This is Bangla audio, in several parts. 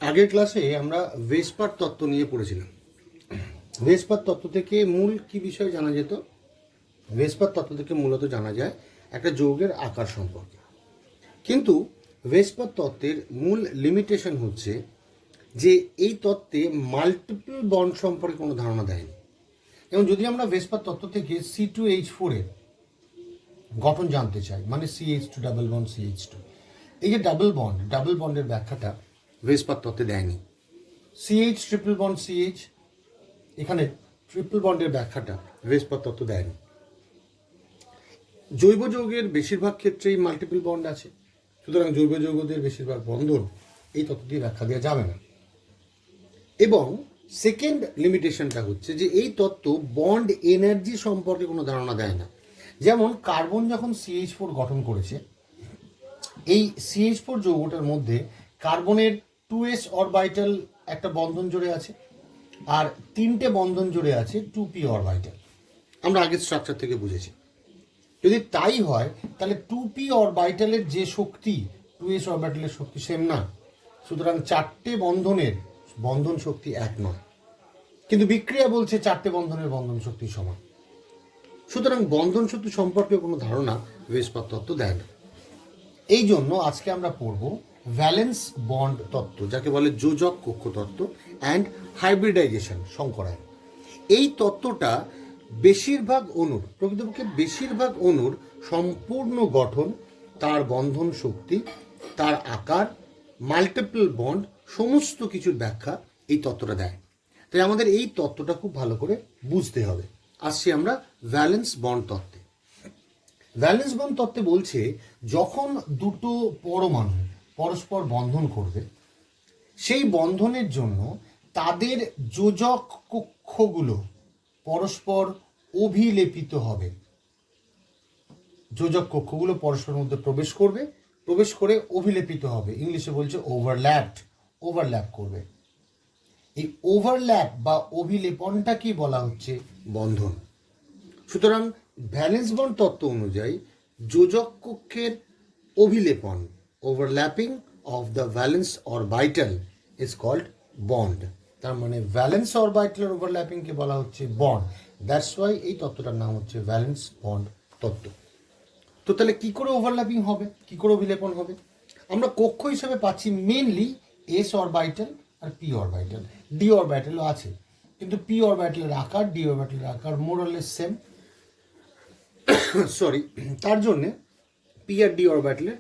আগের ক্লাসে আমরা ভেসপার তত্ত্ব নিয়ে পড়েছিলাম। ভেসপার তত্ত্ব থেকে মূল কি বিষয় জানা যেত? ভেসপার তত্ত্ব থেকে মূলত জানা যায় একটা যৌগের আকার সম্পর্কে। কিন্তু ভেসপার তত্ত্বের মূল লিমিটেশন হচ্ছে যে এই তত্ত্বে মাল্টিপল বন্ড সম্পর্কে কোনো ধারণা দেয়নি। এবং যদি আমরা ভেসপার তত্ত্ব থেকে C2H4 এর গঠন জানতে চাই, মানে CH2 ডাবল বন্ড CH2, এই যে ডাবল বন্ডের ব্যাখ্যাটা ভেসপার তত্ত্বে দেয়নি। CH ট্রিপল বন্ড CH, এখানে ট্রিপল বন্ডের ব্যাখ্যাটা ভেসপার তত্ত্ব দেয়নি। জৈব যৌগের বেশিরভাগ ক্ষেত্রেই মাল্টিপল বন্ড আছে, সুতরাং জৈব যৌগদের বেশিরভাগ বন্ধন এই তত্ত্ব দিয়ে ব্যাখ্যা দেওয়া যাবে না। এবং সেকেন্ড লিমিটেশনটা হচ্ছে যে এই তত্ত্ব বন্ড এনার্জি সম্পর্কে কোনো ধারণা দেয় না। যেমন কার্বন যখন CH4 গঠন করেছে, এই CH4 যৌগটার মধ্যে কার্বনের 2s অরবিটাল একটা বন্ধন জুড়ে আছে, আর 3টে বন্ধন জুড়ে আছে 2p অরবিটাল। আমরা আগের স্ট্রাকচার থেকে বুঝেছি। যদি তাই হয় তাহলে 2p অরবিটালের যে শক্তি 2s অরবিটালের শক্তি সেম না, সুতরাং 4টে বন্ধনের বন্ধন শক্তি এক নয়। কিন্তু বিক্রিয়া বলছে 4টে বন্ধনের বন্ধন শক্তি সমান, সুতরাং বন্ধন শক্তি সম্পর্কে কোনো ধারণা ভেসপার তত্ত্ব দেয় না। এই জন্য আজকে আমরা পড়ব ভ্যালেন্স বন্ড তত্ত্ব, যাকে বলে যোজক কক্ষ তত্ত্ব, অ্যান্ড হাইব্রিডাইজেশন সংকরায়ন। এই তত্ত্বটা প্রকৃতপক্ষে বেশিরভাগ অণুর সম্পূর্ণ গঠন, তার বন্ধন শক্তি, তার আকার, মাল্টিপল বন্ড, সমস্ত কিছুর ব্যাখ্যা এই তত্ত্বটা দেয়। তাই আমাদের এই তত্ত্বটা খুব ভালো করে বুঝতে হবে। আসছি আমরা ভ্যালেন্স বন্ড তত্ত্বে। ভ্যালেন্স বন্ড তত্ত্বে বলছে যখন দুটো পরমাণু পরস্পর বন্ধন করবে, সেই বন্ধনের জন্য তাদের যোজক কক্ষগুলো পরস্পর অভিলেপিত হবে। যোজক কক্ষগুলো পরস্পরের মধ্যে প্রবেশ করে অভিলেপিত হবে। ইংলিশে বলছে ওভারল্যাপ করবে। এই ওভারল্যাপ বা অভিলেপনটাকেই বলা হচ্ছে বন্ধন। সুতরাং ভ্যালেন্স বন্ড তত্ত্ব অনুযায়ী যোজক কক্ষের অভিলেপন, overlapping of the valence orbital is called bond. তার মানে ভ্যালেন্স অরবিটালের ওভারল্যাপিংকে বলা হচ্ছে বন্ড। দ্যাটস ওয়াই এই তত্ত্বটার নাম হচ্ছে ভ্যালেন্স বন্ড তত্ত্ব। তো তাহলে কি করে ওভারল্যাপিং হবে, কি করে অভিলেপন হবে? আমরা কক্ষ হিসেবে পাচ্ছি মেনলি এস অরবিটাল আর পি অরবিটাল। ডি অরবিটালও আছে, কিন্তু পি অরবিটালের আকার ডি অরবিটালের আকার মোরলেস সেম। তার জন্যে পি আর ডি অরবিটালের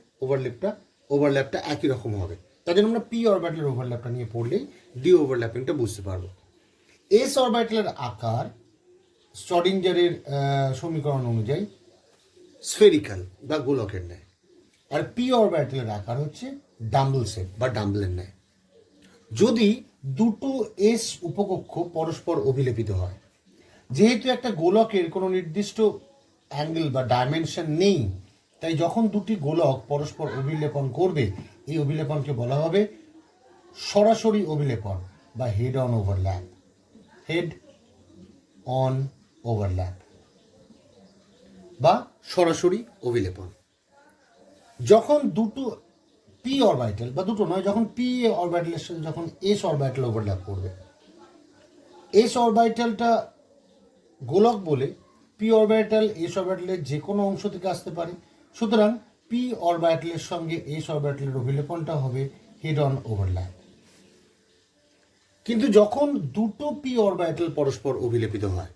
ওভারল্যাপটা একই রকম হবে। তার জন্য আমরা পি অরবিটালের ওভারল্যাপটা নিয়ে পড়লেই ডি ওভারল্যাপিংটা বুঝতে পারবো। এস অরবিটালের আকার স্ট্রডিঞ্জারের সমীকরণ অনুযায়ী স্ফেরিক্যাল বা গোলকের ন্যায়, আর পি অরবিটালের আকার হচ্ছে ডাম্বল শেপ বা ডাম্বলের ন্যায়। যদি দুটো এস উপকক্ষ পরস্পর অভিলেপিত হয়, যেহেতু একটা গোলকের কোনো নির্দিষ্ট অ্যাঙ্গেল বা ডাইমেনশন নেই, তাই যখন দুটি গোলক পরস্পর অভিলেপন করবে, এই অভিলেপনকে বলা হবে সরাসরি অভিলেপন বা হেড অন ওভারল্যাপ বা সরাসরি অভিলেপন। যখন দুটো পি অরবিটাল বা দুটো নয়, যখন পি অরবিটালের সাথে যখন এস অরবিটাল ওভারল্যাপ করবে, এস অরবিটালটা গোলক বলে পি অরবিটাল এস অরবিটালের যে কোনো অংশ থেকে আসতে পারে। সুতরাং পি অরবিটালের সঙ্গে এস অরবিটালের অভিলেপনটা হবে হেড অন ওভারল্যাপ। কিন্তু যখন দুটো পি অরবিটাল পরস্পর অভিলেপিত হয়,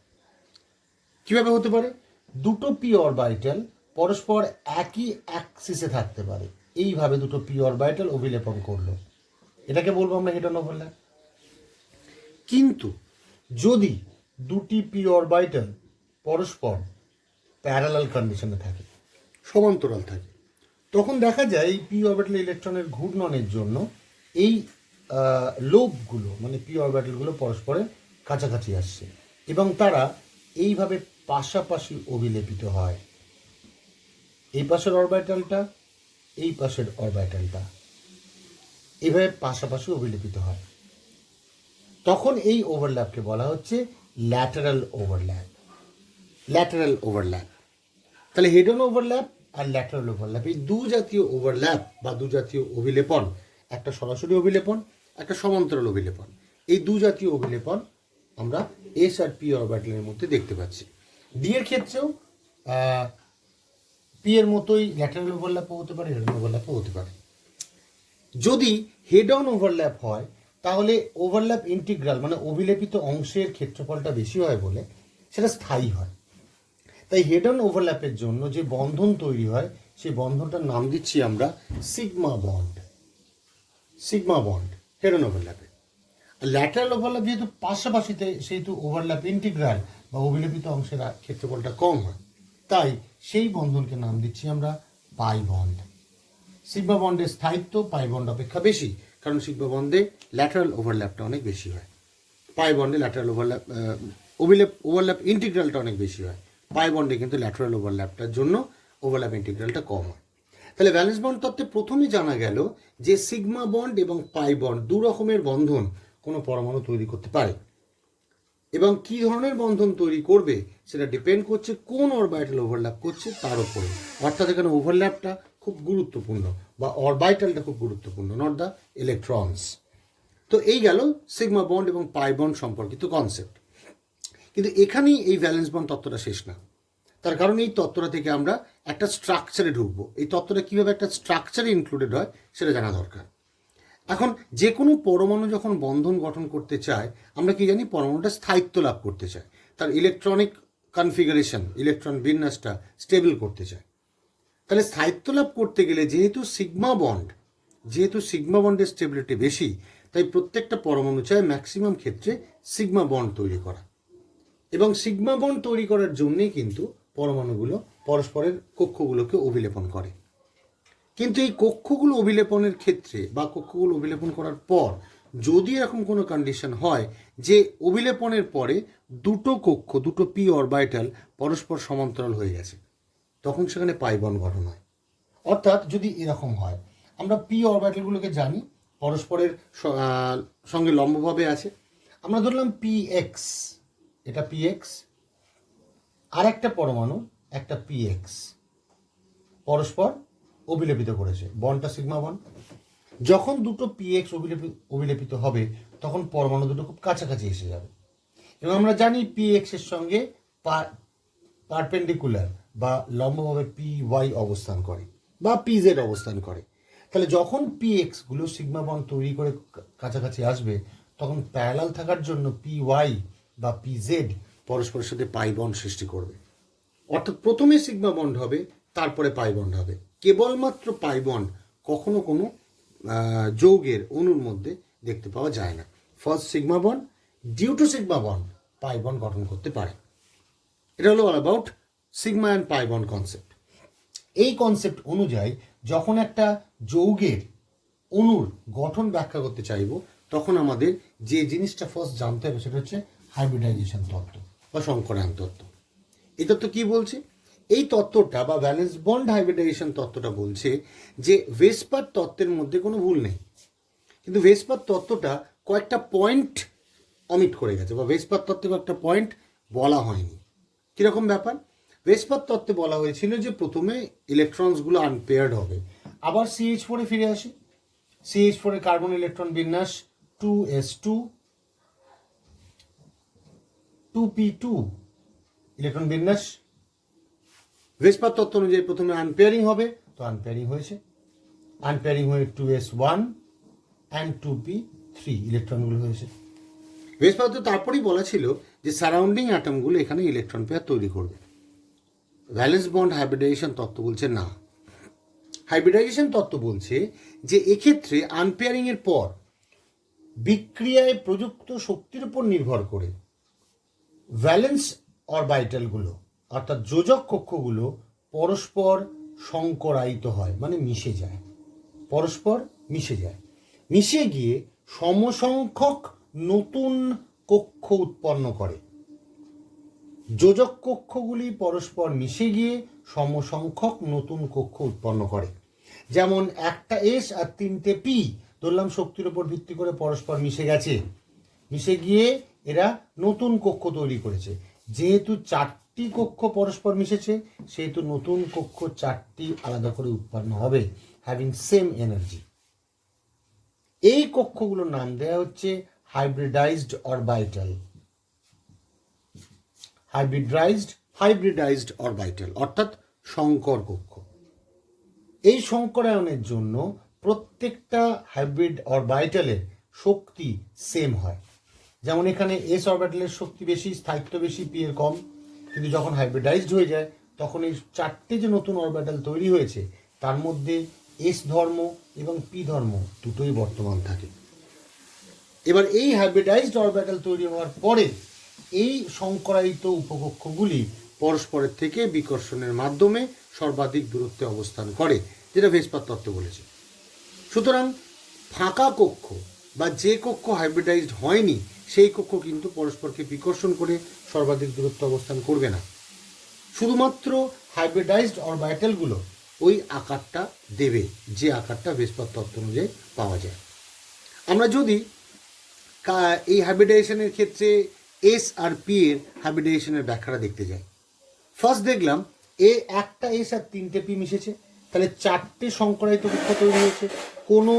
কিভাবে হতে পারে? দুটো পি অরবিটাল পরস্পর একই অ্যাক্সিসে থাকতে পারে। এইভাবে দুটো পি অরবিটাল অভিলেপন করলো, এটাকে বলবো আমরা হেড অন ওভারল্যাপ। কিন্তু যদি দুটি পি অরবিটাল পরস্পর প্যারালাল কন্ডিশনে থাকে, সমান্তরাল থাকে, তখন দেখা যায় এই পি অরবিটাল ইলেকট্রনের ঘূর্ণনের জন্য এই লোবগুলো মানে পি অরবিটালগুলো পরস্পরের কাছাকাছি আসছে এবং তারা এইভাবে পাশাপাশি অভিলেপিত হয়। এই পাশের অরবিটালটা, এই পাশের অরবিটালটা এইভাবে পাশাপাশি অভিলেপিত হয়। তখন এই ওভারল্যাপকে বলা হচ্ছে ল্যাটারাল ওভারল্যাপ। তাহলে হেড অন ওভারল্যাপ আর ল্যাটারাল ওভারল্যাপ, এই দু জাতীয় ওভারল্যাপ বা দু জাতীয় অভিলেপন, একটা সরাসরি অভিলেপন, একটা সমান্তরাল অভিলেপন। এই দু জাতীয় অভিলেপন আমরা এস আর পি অরবিটালের মধ্যে দেখতে পাচ্ছি। ডি এর ক্ষেত্রেও পি এর মতোই ল্যাটারাল ওভারল্যাপও হতে পারে, হেড অন ওভারল্যাপও হতে পারে। যদি হেড অন ওভারল্যাপ হয় তাহলে ওভারল্যাপ ইন্টিগ্রাল মানে অভিলেপিত অংশের ক্ষেত্রফলটা বেশি হয় বলে সেটা স্থায়ী হয়। তাই হেড অন ওভারল্যাপের জন্য যে বন্ধন তৈরি হয় সেই বন্ধনটার নাম দিচ্ছি আমরা sigma bond. Sigma bond head on ওভারল্যাপে। ল্যাটারাল ওভারল্যাপ যেহেতু পাশাপাশিতে সেহেতু ওভারল্যাপ ইন্টিগ্রাল বা অভিলেপিত অংশের ক্ষেত্রফলটা কম হয়, তাই সেই বন্ধনকে নাম দিচ্ছি আমরা পাই বন্ড। সিগমা বন্ডের স্থায়িত্ব পাই বন্ড অপেক্ষা বেশি, কারণ সিগমা বন্ডে ল্যাটারাল ওভারল্যাপটা অনেক বেশি হয়। পাই বন্ডে ল্যাটারাল ওভারল্যাপ ইন্টিগ্রালটা অনেক বেশি হয়। পাই বন্ডে কিন্তু ল্যাটারাল ওভারল্যাপটার জন্য ওভারল্যাপ ইন্টিগ্রালটা কম হয়। তাহলে ভ্যালেন্স বন্ড তত্ত্বে প্রথমে জানা গেল যে সিগমা বন্ড এবং পাই বন্ড দু রকমের বন্ধন কোনো পরমাণু তৈরি করতে পারে, এবং কি ধরনের বন্ধন তৈরি করবে সেটা ডিপেন্ড করছে কোন অরবিটাল ওভারল্যাপ করছে তার উপরে। অর্থাৎ এখানে ওভারল্যাপটা খুব গুরুত্বপূর্ণ বা অরবিটালটা খুব গুরুত্বপূর্ণ, নট দ্য ইলেকট্রনস। তো এই গেল সিগমা বন্ড এবং পাই বন্ড সম্পর্কিত কনসেপ্ট। কিন্তু এখানেই এই ভ্যালেন্স বন্ড তত্ত্বটা শেষ না। তার কারণ এই তত্ত্বটা থেকে আমরা একটা স্ট্রাকচারে ঢুকবো। এই তত্ত্বটা কীভাবে একটা স্ট্রাকচারে ইনক্লুডেড হয় সেটা জানা দরকার। এখন যে কোনো পরমাণু যখন বন্ধন গঠন করতে চায়, আমরা কি জানি পরমাণুটা স্থায়িত্ব লাভ করতে চায়, তার ইলেকট্রনিক কনফিগারেশন, ইলেকট্রন বিন্যাসটা স্টেবল করতে চায়। তাহলে স্থায়িত্ব লাভ করতে গেলে যেহেতু সিগমা বন্ডের স্টেবিলিটি বেশি, তাই প্রত্যেকটা পরমাণু চায় ম্যাক্সিমাম ক্ষেত্রে সিগমা বন্ড তৈরি করা। এবং সিগমা বন্ড তৈরি করার জন্যেই কিন্তু পরমাণুগুলো পরস্পরের কক্ষগুলোকে অভিলেপন করে। কিন্তু এই কক্ষগুলো অভিলেপনের ক্ষেত্রে বা কক্ষগুলো অভিলেপন করার পর যদি এরকম কোনো কন্ডিশন হয় যে অভিলেপনের পরে দুটো পি অরবিটাল পরস্পর সমান্তরাল হয়ে গেছে, তখন সেখানে পাই বন্ড গঠন হয়। অর্থাৎ যদি এরকম হয়, আমরা পি অরবিটালগুলোকে জানি পরস্পরের সঙ্গে লম্বভাবে আছে। আমরা ধরলাম পি এক্স, এটা পি এক্স, আর একটা পরমাণু একটা পি এক্স পরস্পর অভিলেপিত করেছে, বন্ডটা সিগমা বন্ড। যখন দুটো পি এক্স অভিলেপিত হবে তখন পরমাণু দুটো খুব কাছাকাছি এসে যাবে, এবং আমরা জানি পি এক্স এর সঙ্গে পারপেন্ডিকুলার বা লম্বভাবে পি ওয়াই অবস্থান করে বা পি জেড অবস্থান করে। তাহলে যখন পি এক্সগুলো সিগমা বন্ড তৈরি করে কাছাকাছি আসবে, তখন প্যারালাল থাকার জন্য পি ওয়াই বা পি জেড পরস্পরের সাথে পাই বন্ড সৃষ্টি করবে। অর্থাৎ প্রথমে সিগমা বন্ড হবে, তারপরে পাই বন্ড হবে। কেবলমাত্র পাই বন্ড কখনো কোনো যৌগের অণুর মধ্যে দেখতে পাওয়া যায় না। First sigma bond, due to sigma bond pi bond গঠন করতে পারে। এটা হলো all about sigma and pi bond concept. এই কনসেপ্ট অনুযায়ী যখন একটা যৌগের অণুর গঠন ব্যাখ্যা করতে চাইব, তখন আমাদের যে জিনিসটা ফার্স্ট জানতে হবে সেটা হচ্ছে হাইব্রিডাইজেশন তত্ত্ব বা সংকরায়ন তত্ত্ব। এই তত্ত্ব কী বলছে? এই তত্ত্বটা বা ভ্যালেন্স বন্ড হাইব্রিডাইজেশন তত্ত্বটা বলছে যে ভেসপার তত্ত্বের মধ্যে কোনো ভুল নেই, কিন্তু ভেসপার তত্ত্বটা কয়েকটা পয়েন্ট অমিট করে গেছে, বা ভেসপার তত্ত্বে কয়েকটা পয়েন্ট বলা হয়নি। কীরকম ব্যাপার? ভেসপার তত্ত্বে বলা হয়েছিল যে প্রথমে ইলেকট্রনসগুলো আনপেয়ার্ড হবে, আবার CH4-এ ফিরে আসে। CH4-এ কার্বন ইলেকট্রন বিন্যাস 2s2 2p2 ইলেকট্রন বিন্যাস। ভেসপার তত্ত্ব অনুযায়ী প্রথমে আনপেয়ারিং হবে, তো আনপেয়ারিং হয়েছে, আনপেয়ারিং হয়ে 2s1 অ্যান্ড 2p3 ইলেকট্রনগুলো হয়েছে। ভেসপার তত্ত্ব তারপরেই বলা ছিল যে সারাউন্ডিং অ্যাটমগুলো এখানে ইলেকট্রন পেয়ার তৈরি করবে। ভ্যালেন্স বন্ড হাইব্রিডাইজেশন তত্ত্ব বলছে না। হাইব্রিডাইজেশন তত্ত্ব বলছে যে এক্ষেত্রে আনপেয়ারিংয়ের পর বিক্রিয়ায় প্রযুক্ত শক্তির উপর নির্ভর করে ভ্যালেন্স অরবিটালগুলো অর্থাৎ যোজক কক্ষগুলো পরস্পর সংকরায়িত হয়, মানে মিশে যায়, পরস্পর মিশে যায়, মিশে গিয়ে সমসংখ্যক নতুন কক্ষ উৎপন্ন করে। যোজক কক্ষগুলি পরস্পর মিশে গিয়ে সমসংখ্যক নতুন কক্ষ উৎপন্ন করে। যেমন একটা এস আর 3টে পি ধরলাম শক্তির উপর ভিত্তি করে পরস্পর মিশে গেছে, মিশে গিয়ে এরা নতুন কক্ষ তৈরি করেছে। যেহেতু 4টি কক্ষ পরস্পর মিশেছে, সেহেতু নতুন কক্ষ 4টি আলাদা করে উৎপন্ন হবে, হ্যাভিং সেম এনার্জি। এই কক্ষগুলোর নাম দেওয়া হচ্ছে হাইব্রিডাইজড অরবিটাল। হাইব্রিডাইজড অরবিটাল অর্থাৎ সংকর কক্ষ। এই সংকরায়নের জন্য প্রত্যেকটা হাইব্রিড অরবিটালের শক্তি সেম হয়। যেমন এখানে এস অরবিটালের শক্তি বেশি, স্থায়িত্ব বেশি, পি এর কম। কিন্তু যখন হাইব্রিডাইজড হয়ে যায় তখন এই চারটে যে নতুন অরবিটাল তৈরি হয়েছে তার মধ্যে এস ধর্ম এবং পি ধর্ম দুটোই বর্তমান থাকে। এবার এই হাইব্রিডাইজড অরবিটাল তৈরি হওয়ার পরে এই সংকরায়িত উপকক্ষগুলি পরস্পরের থেকে বিকর্ষণের মাধ্যমে সর্বাধিক দূরত্বে অবস্থান করে, যেটা ভেসপার তত্ত্ব বলেছে। সুতরাং ফাঁকা কক্ষ বা যে কক্ষ হাইব্রিডাইজড হয়নি সেই কক্ষ কিন্তু পরস্পরকে বিকর্ষণ করে সর্বাধিক দূরত্ব অবস্থান করবে না। শুধুমাত্র হাইব্রিডাইজড অরবিটালগুলো ওই আকারটা দেবে যে আকারটা ভেসপার তত্ত্ব অনুযায়ী পাওয়া যায়। আমরা যদি এই হাইব্রিডাইজেশনের ক্ষেত্রে এস আর পি এর হাইব্রিডাইজেশনের ব্যাখ্যাটা দেখতে যাই। ফার্স্ট দেখলাম একটা এস আর তিনটে পি মিশেছে, তাহলে চারটে সংকরায়িত কক্ষ তৈরি হয়েছে, কোনো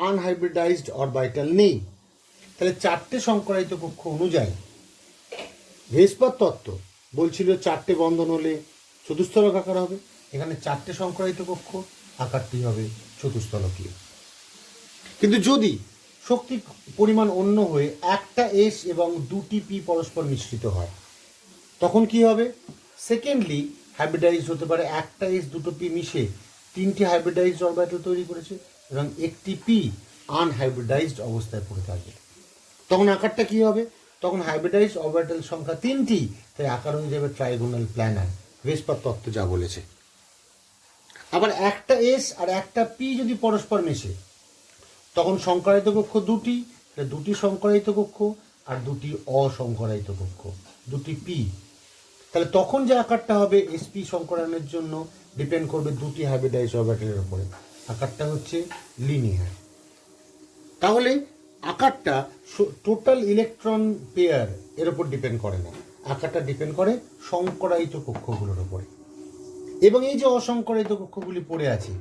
আনহাইব্রিডাইজড অরবিটাল নেই। তাহলে চারটে সংকরায়িত কক্ষ অনুযায়ী ভেসপার তত্ত্ব বলছিল চারটে বন্ধন হলে চতুস্তলক আকার হবে। এখানে চারটে সংকরায়িত কক্ষ, আকারটি হবে চতুস্তলকীয়। কিন্তু যদি শক্তি পরিমাণ অন্য হয়ে একটা এস এবং দুটি পি পরস্পর মিশ্রিত হয় তখন কি হবে? সেকেন্ডলি হাইব্রিডাইজ হতে পারে একটা এস দুটো পি মিশে তিনটি হাইব্রিডাইজড অরবিটাল তৈরি করেছে এবং একটি পি আনহাইব্রিডাইজড অবস্থায় পড়ে থাকবে। তখন আকারটা কি হবে? তখন হাইব্রিডাইজড অরবিটাল সংখ্যা তিনটি, তাই আকার হয়ে যাবে ট্রাইগোনাল প্ল্যানার, ভেসপার তত্ত্ব যা বলেছে। আবার একটা এস আর একটা পি যদি পরস্পর মেশে তখন সংকরায়িত কক্ষ দুটি, দুটি সংকরায়িত কক্ষ আর দুটি অসংকরায়িত কক্ষ, দুটি পি। তাহলে তখন যে আকারটা হবে এসপি সংকরায়নের জন্য ডিপেন্ড করবে দুটি হাইব্রিডাইজড অরবিটালের উপরে, আকারটা হচ্ছে লিনিয়ার। তাহলে আকারটা টোটাল ইলেকট্রন পেয়ার এর উপর ডিপেন্ড করে না, আকারটা ডিপেন্ড করে সংকরায়িত কক্ষগুলোর উপরে। এবং এই যে অসংকরায়িত কক্ষগুলি পড়ে আছে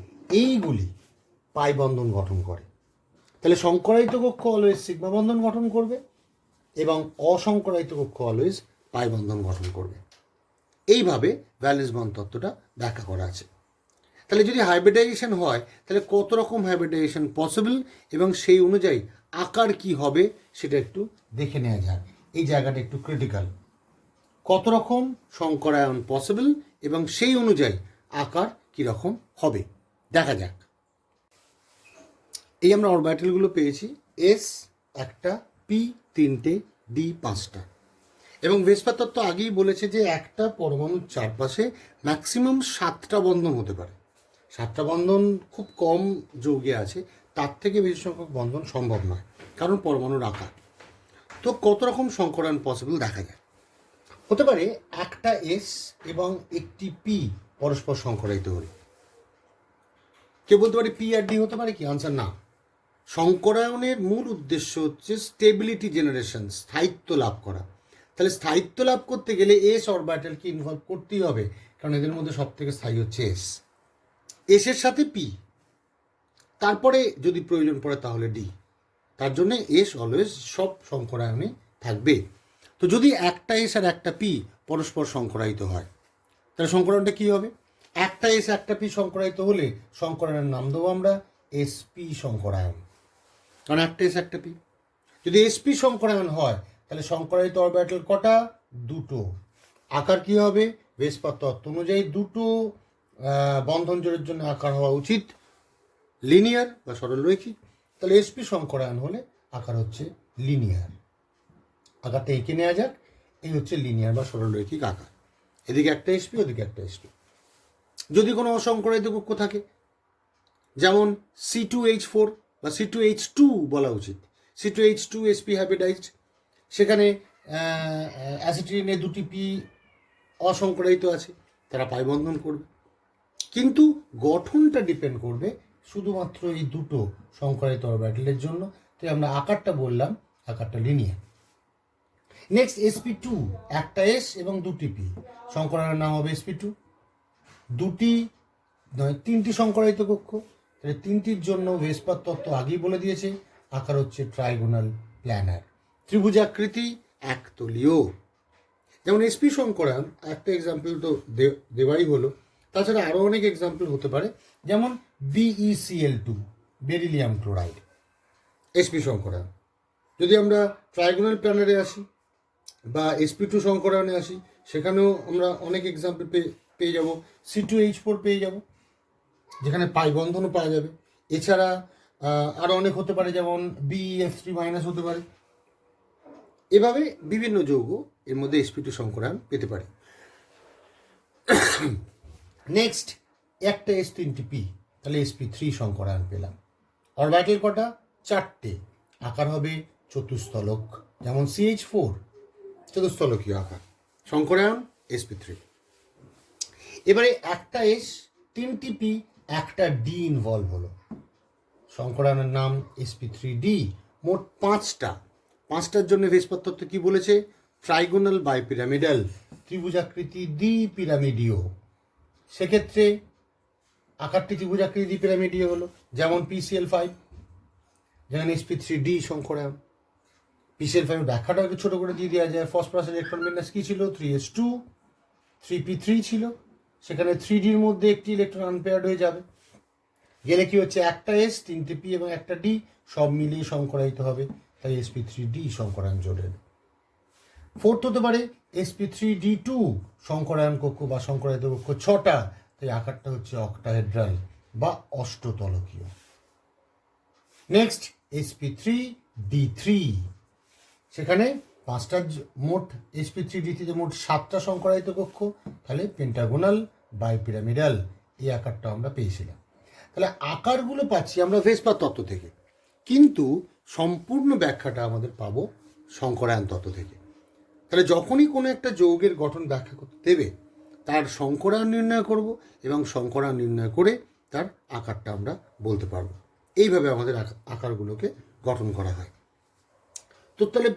এইগুলি পাই বন্ধন গঠন করে। তাহলে সংকরায়িত কক্ষ অলওয়েজ সিগমা বন্ধন গঠন করবে এবং অসংকরায়িত কক্ষ অলওয়েজ পাই বন্ধন গঠন করবে। এইভাবে ভ্যালেন্স বন্ড তত্ত্বটা ব্যাখ্যা করা আছে। তাহলে যদি হাইব্রিডাইজেশন হয় তাহলে কত রকম হাইব্রিডাইজেশন পসিবল এবং সেই অনুযায়ী আকার কি হবে সেটা একটু দেখে নেওয়া যাক। এই জায়গাটা একটু ক্রিটিক্যাল। কত রকম সংকরায়ন পসিবল এবং সেই অনুযায়ী আকার কীরকম হবে দেখা যাক। এই আমরা অরবিটালগুলো পেয়েছি, এস একটা, পি তিনটে, ডি পাঁচটা। এবং ভেসপার তত্ত্ব আগেই বলেছে যে একটা পরমাণুর চারপাশে ম্যাক্সিমাম 7টা বন্ধন হতে পারে। 7টা বন্ধন খুব কম যৌগে আছে, তার থেকে বেশি সংখ্যক বন্ধন সম্ভব নয় কারণ পরমাণুর আকার। তো কত রকম সংকরায়ন পসিবল দেখা যায়। হতে পারে একটা এস এবং একটি পি পরস্পর সংকরায়িত হলে। কেউ বলতে পারে পি আর ডি হতে পারে কি? আনসার না। সংকরায়নের মূল উদ্দেশ্য হচ্ছে স্টেবিলিটি জেনারেশন, স্থায়িত্ব লাভ করা। তাহলে স্থায়িত্ব লাভ করতে গেলে এস অরবিটালকে ইনভলভ করতেই হবে, কারণ এদের মধ্যে সব থেকে স্থায়ী হচ্ছে এস। এসের সাথে পি, তারপরে যদি প্রয়োজন পড়ে তাহলে ডি। তার জন্য এস অলওয়েজ সব সংকরায়নে থাকবে। তো যদি একটা এস আর একটা পি পরস্পর সংকরায়িত হয় তাহলে সংকরায়নটা কী হবে? একটা এস একটা পি সংকরায়িত হলে সংকরায়নের নাম দেবো আমরা এসপি সংকরায়ন, কারণ একটা এস একটা পি। যদি এসপি সংকরায়ন হয় তাহলে সংকরায়িত অরবিটাল কটা? দুটো। আকার কি হবে? ভেসপার তত্ত্ব অনুযায়ী দুটো বন্ধন জোড়ের জন্য আকার হওয়া উচিত লিনিয়ার বা সরলরৈখিক। তাহলে এসপি সংকরায়ন হলে আকার হচ্ছে লিনিয়ার। আকারটা এঁকে নেওয়া যাক, এই হচ্ছে লিনিয়ার বা সরলরৈখিক আকার। এদিকে একটা এসপি, ওদিকে একটা এসপি। যদি কোনো অসংকরায়িত কক্ষ থাকে, যেমন C2H4 বা C2H2 বলা উচিত, C2H2 sp হাইব্রিডাইজড, সেখানে অ্যাসিটিলিনে দুটি পি অসংকরায়িত আছে, তারা পাই বন্ধন করবে। কিন্তু গঠনটা ডিপেন্ড করবে শুধুমাত্র এই দুটো সংকরায়িত অরবিটালের জন্য। তাই আমরা আকারটা বললাম, আকারটা লিনিয়ার। নেক্সট sp2, একটা এস এবং দুটি পি, সংকরায়নের নাম হবে sp2। দুটি নয় তিনটি সংকরায়িত কক্ষ, তাহলে তিনটির জন্য ভেসপার তত্ত্ব আগেই বলে দিয়েছে আকার হচ্ছে ট্রাইগোনাল প্ল্যানার, ত্রিভুজাকৃতি একতলীয়। যেমন এসপি শঙ্করায়ন একটা এক্সাম্পল তো দেওয়াই হলো, তাছাড়া আরও অনেক এক্সাম্পল হতে পারে, যেমন BeCl2 বেরিলিয়াম ক্লোরাইড, এসপি শঙ্করায়ন। যদি আমরা ট্রাইগোনাল প্ল্যানারে আসি বা sp2 শঙ্করায়নে আসি, সেখানেও আমরা অনেক এক্সাম্পল পেয়ে যাব। C2H4 পেয়ে যাব, যেখানে পাই বন্ধনও পাওয়া যাবে। এছাড়া আরও অনেক হতে পারে, যেমন BeF3- হতে পারে। এভাবে বিভিন্ন যৌগ এর মধ্যে sp2 শঙ্করায়ন পেতে পারে। নেক্সট, একটা S 3টি P, তাহলে sp3 শঙ্করায়ন পেলাম। অরবিটাল কটা? 4টে, আকার হবে চতুস্থলক, যেমন CH4 চতুস্থলকীয় আকার, শঙ্করায়ন sp3। এবারে একটা S 3টি P একটা D ইনভলভ হলো, শঙ্করায়নের নাম sp3D। মোট 5টার জন্য ভেসপার তত্ত্ব কি বলেছে? ট্রাইগোনাল বাইপিরামিডাল, ত্রিভুজাকৃতি দ্বিপিরামিডীয়। সেক্ষেত্রে আকারটি ত্রিভুজাকৃতি দ্বিপিরামিডীয় হলো, যেমন PCl5, যেমন sp3D শঙ্করায়ন। PCl5 ব্যাখ্যাটাও একটু ছোটো করে দিয়ে দেওয়া যায়। ফসফরাস ইলেকট্রন বিন্যাস কী ছিল? 3s2 3p3 ছিল, সেখানে 3Dর মধ্যে একটি ইলেকট্রন আনপেয়ার্ড হয়ে যাবে, গেলে কি হচ্ছে একটা S 3টে P এবং একটা D সব মিলিয়ে শঙ্করায়িত হবে, তাই sp3D শঙ্করায়ন জোড়ের। ফোর্থ হতে পারে sp3D2 শঙ্করায়ন কক্ষ বা শঙ্করায়িত কক্ষ 6টা, তাই আকারটা হচ্ছে অক্টাহেড্রাল বা অষ্টতলকীয়। নেক্সট sp3D3, সেখানে 5টার মোট sp3D3 মোট 7টা শঙ্করায়িত কক্ষ, তাহলে পেন্টাগোনাল বাইপিরামিডাল, এই আকারটা আমরা পেয়েছিলাম। তাহলে আকারগুলো পাচ্ছি আমরা ভেসপার তত্ত্ব থেকে, কিন্তু সম্পূর্ণ ব্যাখ্যাটা আমাদের পাবো শঙ্করায়ন তত্ত্ব থেকে। তাহলে যখনই কোনো একটা যৌগের গঠন ব্যাখ্যা করতে দেবে, তার শঙ্করায়ন নির্ণয় করব এবং শঙ্করায়ন নির্ণয় করে তার আকারটা আমরা বলতে পারবো। এইভাবে আমাদের আকারগুলোকে গঠন করা হয়। তো তাহলে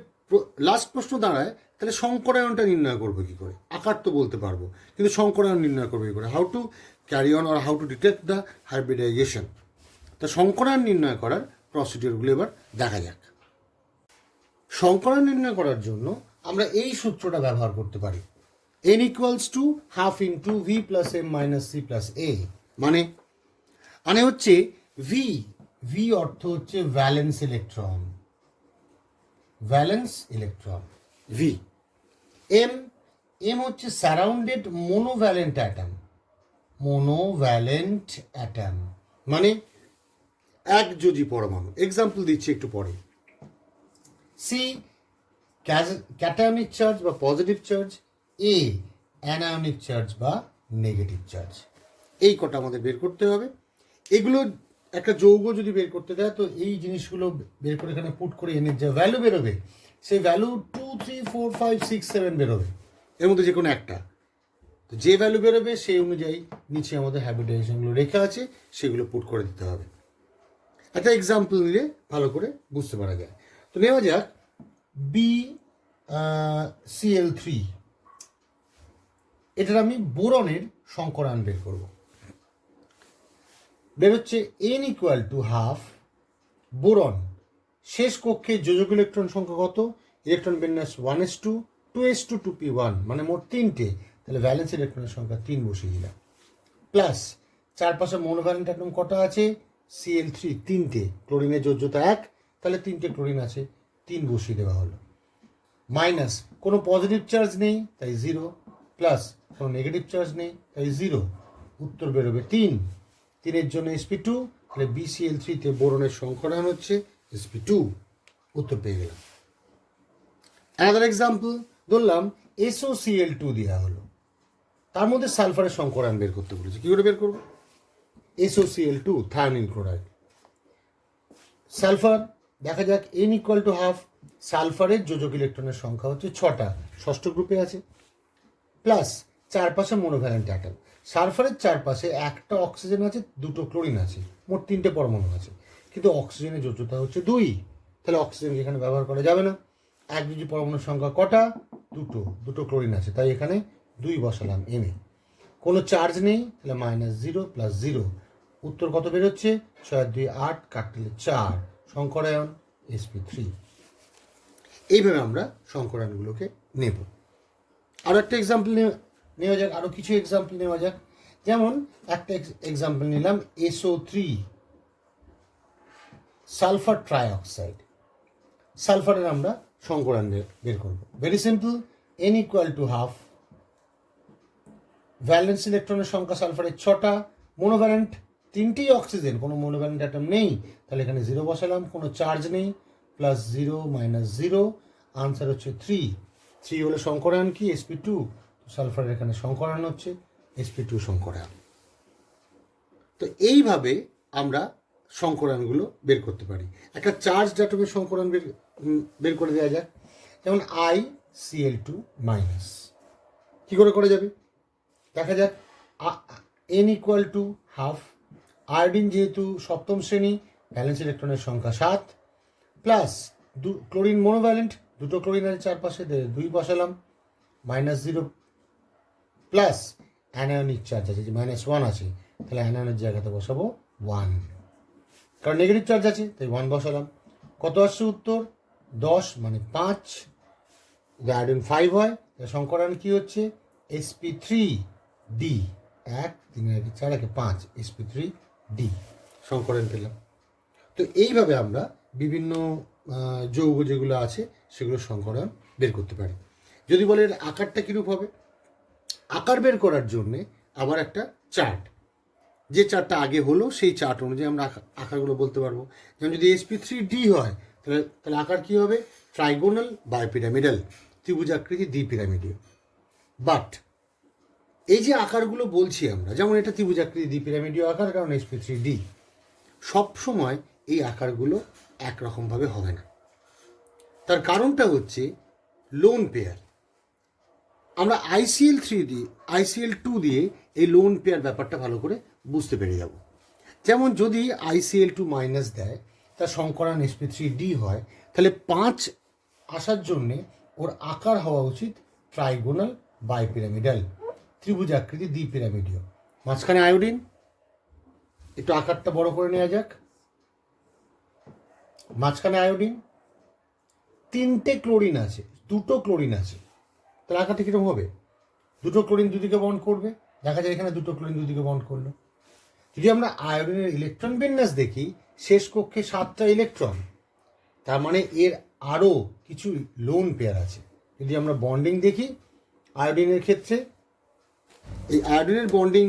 লাস্ট প্রশ্ন দাঁড়ায়, তাহলে শঙ্করায়নটা নির্ণয় করবো কী করে? আকার তো বলতে পারবো, কিন্তু শঙ্করায়ন নির্ণয় করবো কী করে? How to carry on or how to detect the hybridization. তা শঙ্করায়ন নির্ণয় করার প্রসিডিওরগুলো এবার দেখা যাক। শঙ্করায়ন নির্ণয় করার জন্য আমরা এই সূত্রটা ব্যবহার করতে পারি, n = ½ × V + m - C + A। মানে হচ্ছে V অর্থ হচ্ছে ভ্যালেন্স ইলেকট্রন, V। m হচ্ছে সারাউন্ডেড মোনোভ্যালেন্ট অ্যাটম, মানে একযোজী পরমাণু। এক্সাম্পল দিচ্ছি একটু পরে। C ক্যাটায়নিক চার্জ বা positive charge, A anionic charge বা নেগেটিভ চার্জ। এই কটা আমাদের বের করতে হবে। এগুলো একটা যৌগ যদি বের করতে দেয়, তো এই জিনিসগুলো বের করে এখানে পুট করে এনে যে ভ্যালু বেরোবে, সেই ভ্যালু 2, 3, 4, 5, 6, 7 বেরোবে, এর মধ্যে যে কোনো একটা। তো যে ভ্যালু বেরোবে সেই অনুযায়ী নিচে আমাদের হাইব্রিডাইজেশনগুলো রেখা আছে, সেগুলো পুট করে দিতে হবে। একটা এক্সাম্পল নিলে ভালো করে বুঝতে পারা যায়। তো নেওয়া যাক BCl3, এটার আমি বোরনের শঙ্করায়ন বের করব। বেরোচ্ছে n = ½ বোরন, শেষ কক্ষে যোজক ইলেকট্রন সংখ্যা কত? ইলেকট্রন বিন্যাস 1s2 2s2 2p1, মানে মোট 3টে, তাহলে ভ্যালেন্স ইলেকট্রনের সংখ্যা 3 বসিয়ে দিলাম। প্লাস চারপাশে মনোভ্যালেন্ট অ্যাটম কটা আছে? Cl3 3টে, ক্লোরিনের যোজ্যতা 1, তাহলে 3টে ক্লোরিন আছে, 3 বসিয়ে দেওয়া হলো। মাইনাস কোনো পজিটিভ চার্জ নেই, তাই 0, প্লাস কোনো নেগেটিভ চার্জ নেই, তাই 0, উত্তর বেরোবে 3। 3-এর জন্য sp2, তাহলে BCl3-তে বোরনের শঙ্করায়ন হচ্ছে sp2, উত্তর পেয়ে গেলাম। অ্যানাদার এক্সাম্পল ধরলাম SOCl2 দেওয়া হলো, তার মধ্যে সালফারের শঙ্করায়ন বের করতে বলেছে। কী করে বের করবো? SOCl2 থায়োনিল ক্লোরাইড, সালফার দেখা যাক n = ½ সালফারের যোজক ইলেকট্রনের সংখ্যা হচ্ছে 6টা, ষষ্ঠ গ্রুপে আছে, প্লাস চারপাশে মনোভ্যালেন্ট অ্যাটম। সালফারের চারপাশে একটা অক্সিজেন আছে, 2টো ক্লোরিন আছে, মোট 3টে পরমাণু আছে, কিন্তু অক্সিজেনের যোজ্যতা হচ্ছে 2, তাহলে অক্সিজেন এখানে ব্যবহার করা যাবে না। একযোজী পরমাণুর সংখ্যা কটা? 2টো ক্লোরিন আছে, তাই এখানে 2 বসালাম m-এ। কোনো চার্জ নেই, তাহলে -0 + 0, উত্তর কত বেরোচ্ছে? 6 আর 2 8, কাটলে 4, শঙ্করায়ন sp3। এইভাবে আমরা সংকরানগুলোকে নেব। আরও একটা এক্সাম্পল নেওয়া যাক, আরও কিছু এক্সাম্পল নেওয়া যাক। যেমন একটা এক্সাম্পল নিলাম SO3 সালফার ট্রাইঅক্সাইড। সালফারের আমরা সংকরান বের করব। Very simple, n equal to half, valence ইলেকট্রনের সংখ্যা সালফারের 6টা, মোনোভ্যালেন্ট 3টেই অক্সিজেন, কোনো মোনোভ্যালেন্ট অ্যাটম নেই, তাহলে এখানে 0 বসালাম, কোনো চার্জ নেই, প্লাস 0 মাইনাস 0, আনসার হচ্ছে 3। 3 হলো সংকরায়ন কি? sp2। সালফারের এখানে সংকরায়ন হচ্ছে sp2 সংকরায়ন। তো এইভাবে আমরা সংকরায়নগুলো বের করতে পারি। একটা চার্জ অ্যাটমের সংকরায়ন বের করে দেওয়া যাক। যেমন iCl2 মাইনাস। কী করে করা যাবে দেখা যাক। n equal to half, iodine যেহেতু সপ্তম শ্রেণী, ভ্যালেন্স ইলেকট্রনের সংখ্যা 7, প্লাস ক্লোরিন মোনোভ্যালেন্ট, দুটো ক্লোরিন আছে চারপাশে, 2 বসালাম, মাইনাস 0, প্লাস অ্যানায়নিক চার্জ আছে যে -1 আছে, তাহলে অ্যানায়নের জায়গাতে বসাবো 1, কারণ নেগেটিভ চার্জ আছে তাই 1 বসালাম। কত আসছে উত্তর? 10 মানে 5। যদি আয়োডিন 5 হয় তাহলে সংকরায়ন কী হচ্ছে? sp3d। 1 3 4 5 sp3d সংকরায়ন পেলাম। তো এইভাবে আমরা বিভিন্ন যৌগ যেগুলো আছে সেগুলো সংকরায়ন বের করতে পারি। যদি বলে এর আকারটা কীরূপ হবে, আকার বের করার জন্যে আবার একটা চার্ট, যে চার্টটা আগে হলো সেই চার্ট অনুযায়ী আমরা আকারগুলো বলতে পারবো। যেমন যদি sp3d হয় তাহলে আকার কী হবে? ট্রাইগোনাল বায়োপিরামিডাল, ত্রিভুজাকৃতি দ্বিপিরামিডীয়। বাট এই যে আকারগুলো বলছি আমরা, যেমন এটা ত্রিভুজাকৃতি দ্বিপিরামিডীয় আকার, কারণ sp3d, সবসময় এই আকারগুলো একরকমভাবে হবে না। তার কারণটা হচ্ছে লোন পেয়ার। আমরা ICl2 দিয়ে এই লোন পেয়ার ব্যাপারটা ভালো করে বুঝতে পেরে যাব। যেমন যদি ICl2 মাইনাস দেয়, তার সংকরায়ন sp3d হয়, তাহলে 5 আসার জন্যে ওর আকার হওয়া উচিত ট্রাইগোনাল বাইপিরামিডাল, ত্রিভুজাকৃতি দ্বিপিরামিডীয়। মাঝখানে আয়োডিন, একটু আকারটা বড় করে নেওয়া যাক। মাঝখানে আয়োডিন, 3টে ক্লোরিন আছে, 2টো ক্লোরিন আছে, তাহলে আকারটা কীরকম হবে? 2টো ক্লোরিন দুদিকে বন্ড করবে, দেখা যায় এখানে 2টো ক্লোরিন দুদিকে বন্ড করলো। যদি আমরা আয়োডিনের ইলেকট্রন বিন্যাস দেখি, শেষ কক্ষে 7টা ইলেকট্রন, তার মানে এর আরও কিছু লোন পেয়ার আছে। যদি আমরা বন্ডিং দেখি আয়োডিনের ক্ষেত্রে, এই আয়োডিনের বন্ডিং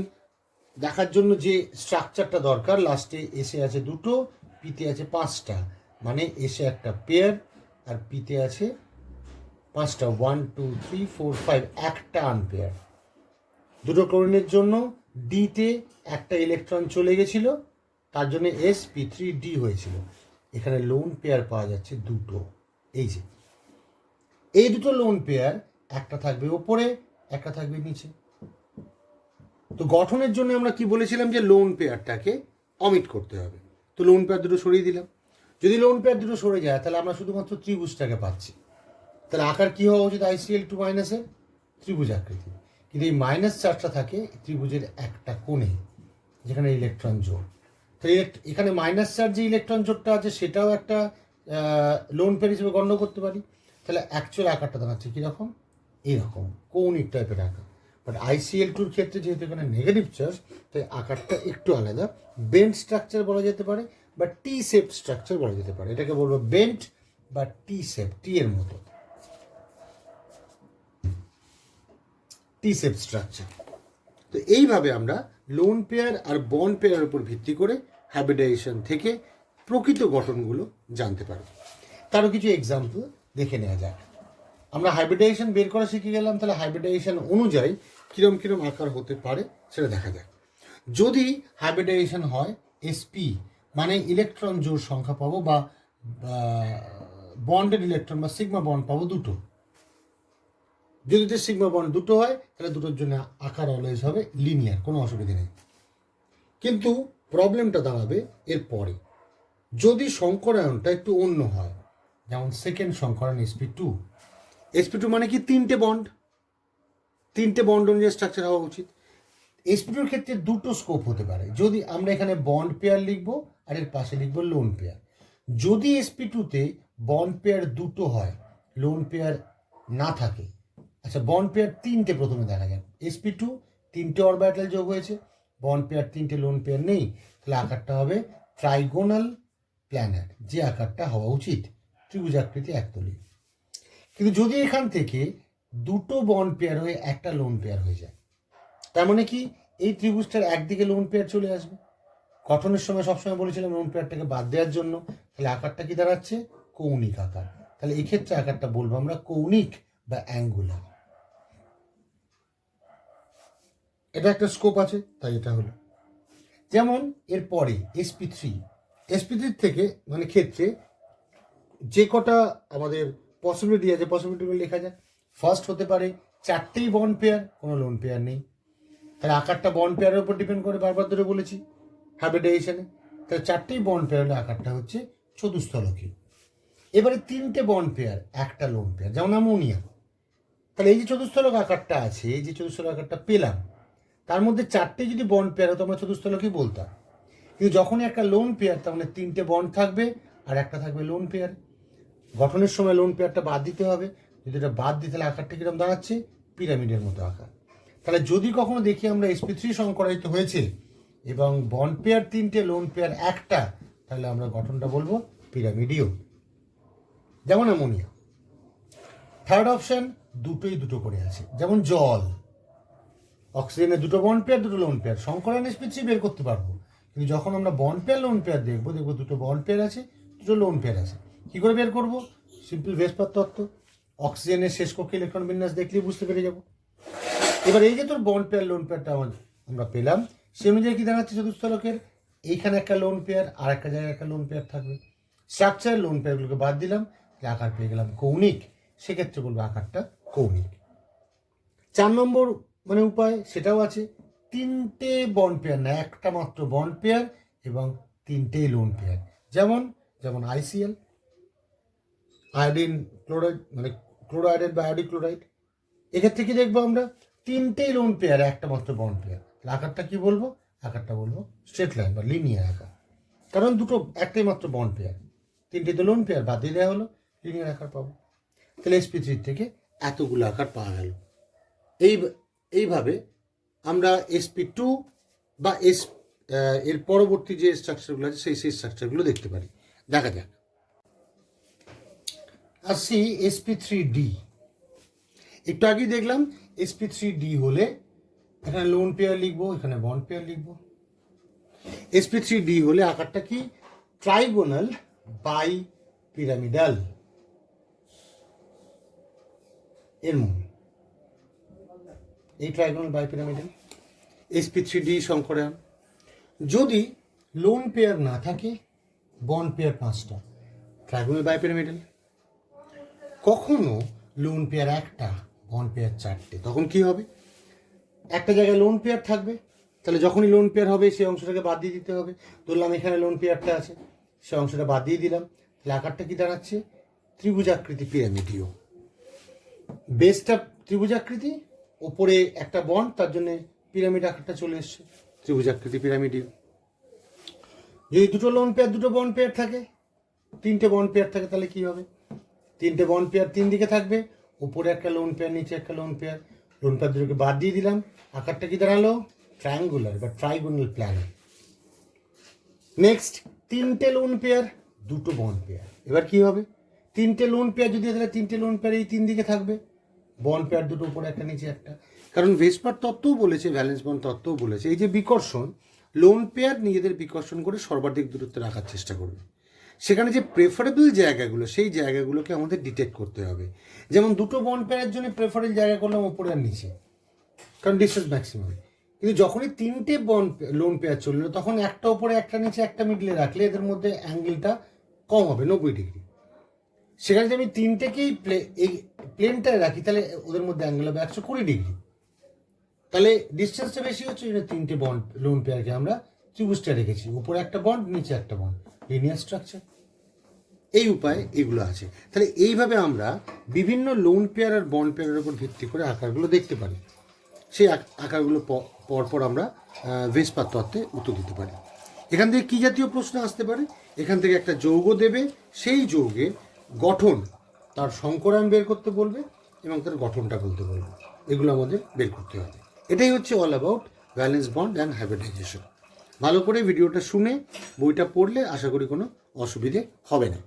দেখার জন্য যে স্ট্রাকচারটা দরকার, লাস্টে এসে আছে 2টো, পিতে আছে 5টা, মানে এসে একটা পেয়ার আর পিতে আছে 5টা, 1 2 3 4 5, একটা আনপেয়ার। 2টো ক্লোরিনের জন্য ডিতে একটা ইলেকট্রন চলে গেছিল, তার জন্য sp3d হয়েছিল। এখানে লোন পেয়ার পাওয়া যাচ্ছে 2টো। এই যে এই 2টো লোন পেয়ার, একটা থাকবে ওপরে, একটা থাকবে নিচে। তো গঠনের জন্য আমরা কি বলেছিলাম যে লোন পেয়ারটাকে অমিট করতে হবে। তো লোন পেয়ার 2টো সরিয়ে দিলাম। যদি লোন পেয়ার 2টো সরে যায় তাহলে আমরা শুধুমাত্র ত্রিভুজটাকে পাচ্ছি। তাহলে আকার কী হওয়া উচিত? ICl2 মাইনাসের ত্রিভুজ আকৃতি। কিন্তু এই মাইনাস চার্জটা থাকে ত্রিভুজের একটা কোণে, যেখানে ইলেকট্রন জোড়। তাহলে এখানে মাইনাস চার্জ যে ইলেকট্রন জোড়টা আছে সেটাও একটা লোন পেয়ার হিসেবে গণ্য করতে পারি। তাহলে অ্যাকচুয়াল আকারটা দাঁড়াচ্ছে কীরকম? এইরকম কৌণিক টাইপের আকার। বাট ICl2-র ক্ষেত্রে যেহেতু এখানে নেগেটিভ চার্জ, তাই আকারটা একটু আলাদা। বেন্ট স্ট্রাকচার বলা যেতে পারে বা টি শেপ স্ট্রাকচার বলা যেতে পারে। এটাকে বলবো বেন্ট বা টি শেপ, টি এর মতো, টি শেপ স্ট্রাকচার। তো এইভাবে আমরা লোন পেয়ার আর বন্ড পেয়ারের উপর ভিত্তি করে হাইব্রিডাইজেশন থেকে প্রকৃত গঠনগুলো জানতে পারব। তারও কিছু এক্সাম্পল দেখে নেওয়া যাক। আমরা হাইব্রিডাইজেশন বের করা শিখে গেলাম, তাহলে হাইব্রিডাইজেশন অনুযায়ী কিরম কিরম আকার হতে পারে সেটা দেখা যাক। যদি হাইব্রিডাইজেশন হয় sp, মানে ইলেকট্রন জোড় সংখ্যা পাবো বা বন্ডেড ইলেকট্রন বা সিগমা বন্ড পাবো 2টো। যদি সিগমা বন্ড 2টো হয় তাহলে 2টোর জন্য আকার অলওয়েজ হবে লিনিয়ার, কোনো অসুবিধা নেই। কিন্তু প্রবলেমটা দাঁড়াবে এর পরে, যদি সংকরায়নটা একটু অন্য হয়, যেমন সেকেন্ড সংকরায়ন sp2 মানে কি 3টে বন্ড অনুযায়ী স্ট্রাকচার হওয়া উচিত। sp2-র ক্ষেত্রে 2টো স্কোপ হতে পারে। যদি আমরা এখানে বন্ড পেয়ার লিখবো আর এর পাশে লিখবো লোন পেয়ার, যদি sp2-তে বন্ড পেয়ার দুটো হয়, লোন পেয়ার না থাকে, আচ্ছা বন্ড পেয়ার তিনটে প্রথমে দেখা যাক, sp2 তিনটে অরবিটাল যোগ হয়েছে, বন্ড পেয়ার তিনটে, লোন পেয়ার নেই, তাহলে আকারটা হবে ট্রাইগোনাল প্ল্যানার, যে আকারটা হওয়া উচিত ত্রিভুজাকৃতি একতলীয়। কিন্তু যদি এখান থেকে দুটো বন্ড পেয়ার হয়ে একটা লোন পেয়ার হয়ে যায়, তার মানে কি এই ত্রিভুজটার একদিকে লোন পেয়ার চলে আসবে। গঠনের সময় সবসময় বলেছিলাম লোন পেয়ারটাকে বাদ দেওয়ার জন্য, তাহলে আকারটা কি দাঁড়াচ্ছে? কৌণিক আকার। তাহলে এক্ষেত্রে আকারটা বলবো আমরা কৌণিক বা অ্যাঙ্গুলার। এটা একটা স্কোপ আছে, তাই এটা হলো। যেমন এরপরে sp3 থেকে মানে ক্ষেত্রে যে কটা আমাদের পসিবিলিটি আছে, পসিবিলিটিগুলো লেখা যায়। ফার্স্ট হতে পারে চারটেই বন্ড পেয়ার, কোনো লোন পেয়ার নেই, তাহলে আকারটা বন্ড পেয়ারের উপর ডিপেন্ড করে, বারবার ধরে বলেছি হ্যাবিটেশনে। তাহলে চারটেই বন্ড পেয়ার হলে আকারটা হচ্ছে চতুস্থলকীয়। এবারে তিনটে বন্ড পেয়ার, একটা লোন পেয়ার, যেমন অ্যামোনিয়া। তাহলে এই যে চতুস্থলক আকারটা আছে, এই যে চতুস্থলক আকারটা পেলাম, তার মধ্যে চারটে যদি বন্ড পেয়ার হতো আমরা চতুস্থলকই বলতাম। কিন্তু যখনই একটা লোন পেয়ার, তার মানে তিনটে বন্ড থাকবে আর একটা থাকবে লোন পেয়ার। গঠনের সময় লোন পেয়ারটা বাদ দিতে হবে, যদি এটা বাদ দিই তাহলে আকারটা কিরকম দাঁড়াচ্ছে? পিরামিডের মতো আকার। তাহলে যদি কখনো দেখি আমরা sp3 সংকরায়িত হয়েছে এবং বন্ড পেয়ার তিনটে, লোন পেয়ার একটা, তাহলে আমরা গঠনটা বলবো পিরামিডীয়, যেমন অ্যামোনিয়া। থার্ড অপশন, দুটোই দুটো করে আছে, যেমন জল। অক্সিজেনের দুটো বন্ড পেয়ার, দুটো লোন পেয়ার, সংকরায়ন sp3 বের করতে পারবো। কিন্তু যখন আমরা বন্ড পেয়ার লোন পেয়ার দেখবো দুটো বন্ড পেয়ার আছে, দুটো লোন পেয়ার আছে। কী করে বের করবো? সিম্পল ভেসপার তত্ত্ব। অক্সিজেনের শেষ কক্ষে ইলেকট্রন বিন্যাস দেখলেই বুঝতে পেরে যাবো। এবার এই যে তোর বন্ড পেয়ার লোন পেয়ারটা আমরা পেলাম, সে অনুযায়ী কি দাঁড়াচ্ছে চতুস্থলকের? এইখানে একটা লোন পেয়ার, আর একটা জায়গায় একটা লোন পেয়ার থাকবে। স্ট্রাকচার লোন পেয়ারগুলোকে বাদ দিলাম, আকার পেয়ে গেলাম কৌণিক। সেক্ষেত্রে বলবো আকারটা কৌণিক। 4 নম্বর মানে উপায়, সেটাও আছে, তিনটে বন্ড পেয়ার না, একটা মাত্র বন্ড পেয়ার এবং তিনটেই লোন পেয়ার, যেমন ICl, আয়োডিন ক্লোরাইড, মানে ক্লোরাইডের বা আয়োডিক ক্লোরাইড। এক্ষেত্রে কি দেখবো আমরা? তিনটেই লোন পেয়ার, একটা মাত্র বন্ড পেয়ার, আকারটা কি বলবো? আকারটা বলবো স্ট্রেট লাইন বা লিনিয়ার আকার। কারণ দুটো একটাই মাত্র বন্ড পেয়ার, তিনটে তো লোন পেয়ার, বাদ দিয়ে দেওয়া হলো, লিনিয়ার আকার পাবো। তাহলে sp3 থেকে এতগুলো আকার পাওয়া গেল। এইভাবে আমরা sp2 বা এর পরবর্তী যে স্ট্রাকচারগুলো আছে সেই স্ট্রাকচারগুলো দেখতে পারি। দেখা যাক। আসছি sp3d। একটু আগেই দেখলাম sp3d হলে এখানে লোন পেয়ার লিখবো, এখানে বন্ড পেয়ার লিখবো। sp3d হলে আকারটা কি? Trigonal bipyramidal. এর মূল এই ট্রাইগোনাল বাই পিরামিডাল sp3d সংকরায়ন। যদি লোন পেয়ার না থাকে, বন্ড পেয়ার 5টা, ট্রাইগোনাল বাই পিরামিডাল। কখনো লোন পেয়ার একটা, বন্ড পেয়ার 4টে, তখন কি হবে? একটা জায়গায় লোন পেয়ার থাকবে, তাহলে যখনই লোন পেয়ার হবে সেই অংশটাকে বাদ দিয়ে দিতে হবে। ধরলাম এখানে লোন পেয়ারটা আছে, সেই অংশটা বাদ দিয়ে দিলাম, তাহলে আকারটা কি দাঁড়াচ্ছে? ত্রিভুজাকৃতি পিরামিডীয়। বেসটা ত্রিভুজাকৃতি, ওপরে একটা বন্ড, তার জন্য পিরামিড আকারটা চলে এসছে, ত্রিভুজাকৃতি পিরামিডীয়। যদি দুটো লোন পেয়ার, দুটো বন্ড পেয়ার থাকে, তিনটে বন্ড পেয়ার থাকে, তাহলে কি হবে? তিনটে বন্ড পেয়ার তিন দিকে থাকবে, উপরে একটা লোন পেয়ার, নিচে একটা লোন পেয়ার, লোন পেয়ার দুটোকে বাদ দিয়ে দিলাম, আকারটা কি দাঁড়ালো? ট্রায়াঙ্গুলার বা ট্রাইগোনাল প্ল্যানার। নেক্সট, তিনটে লোন পেয়ার, দুটো বন্ড পেয়ার। এবার কি হবে? তিনটে লোন পেয়ার যদি, তাহলে তিনটে লোন পেয়ার এই তিন দিকে থাকবে, বন্ড পেয়ার দুটো উপরে একটা, নিচে একটা। কারণ ভেসপার তত্ত্বও বলেছে, ভ্যালেন্স বন্ড তত্ত্বও বলেছে, এই যে বিকর্ষণ, লোন পেয়ার নিজেদের বিকর্ষণ করে সর্বাধিক দূরত্বে রাখার চেষ্টা করবে। সেখানে যে প্রেফারেবল জায়গাগুলো, সেই জায়গাগুলোকে আমাদের ডিটেক্ট করতে হবে। যেমন দুটো বন্ড পেয়ারের জন্য প্রেফারেবল জায়গা করলাম উপরে আর নিচে, কারণ ডিস্টেন্স ম্যাক্সিমাম। কিন্তু যখনই তিনটে বন্ড লোন পেয়ার চললো, তখন একটা উপরে একটা নিচে একটা মিডলে রাখলে এদের মধ্যে অ্যাঙ্গেলটা কম হবে, 90 ডিগ্রি। সেখানে যদি আমি তিনটেকেই এই প্লেনটায় রাখি, তাহলে ওদের মধ্যে অ্যাঙ্গেল হবে 120 ডিগ্রি। তাহলে ডিস্টেন্সটা বেশি হচ্ছে, তিনটে বন্ড লোন পেয়ারকে আমরা ত্রিভুজটা রেখেছি, উপরে একটা বন্ড, নিচে একটা বন্ড, লিনিয়ার স্ট্রাকচার। এই উপায়ে এগুলো আছে। তাহলে এইভাবে আমরা বিভিন্ন লোন পেয়ার আর বন্ড পেয়ারের উপর ভিত্তি করে আকারগুলো দেখতে পারি। সেই আকারগুলো পরপর আমরা ভেসপার তত্ত্বে উত্তর দিতে পারি। এখান থেকে কী জাতীয় প্রশ্ন আসতে পারে? এখান থেকে একটা যৌগ দেবে, সেই যৌগের গঠন, তার সংকরায়ন বের করতে বলবে এবং তার গঠনটা বলতে বলবে। এগুলো আমাদের বের করতে হবে। এটাই হচ্ছে all about valence bond and hybridization. ভালো করে ভিডিওটা শুনে বইটা পড়লে আশা করি কোনো অসুবিধে হবে না।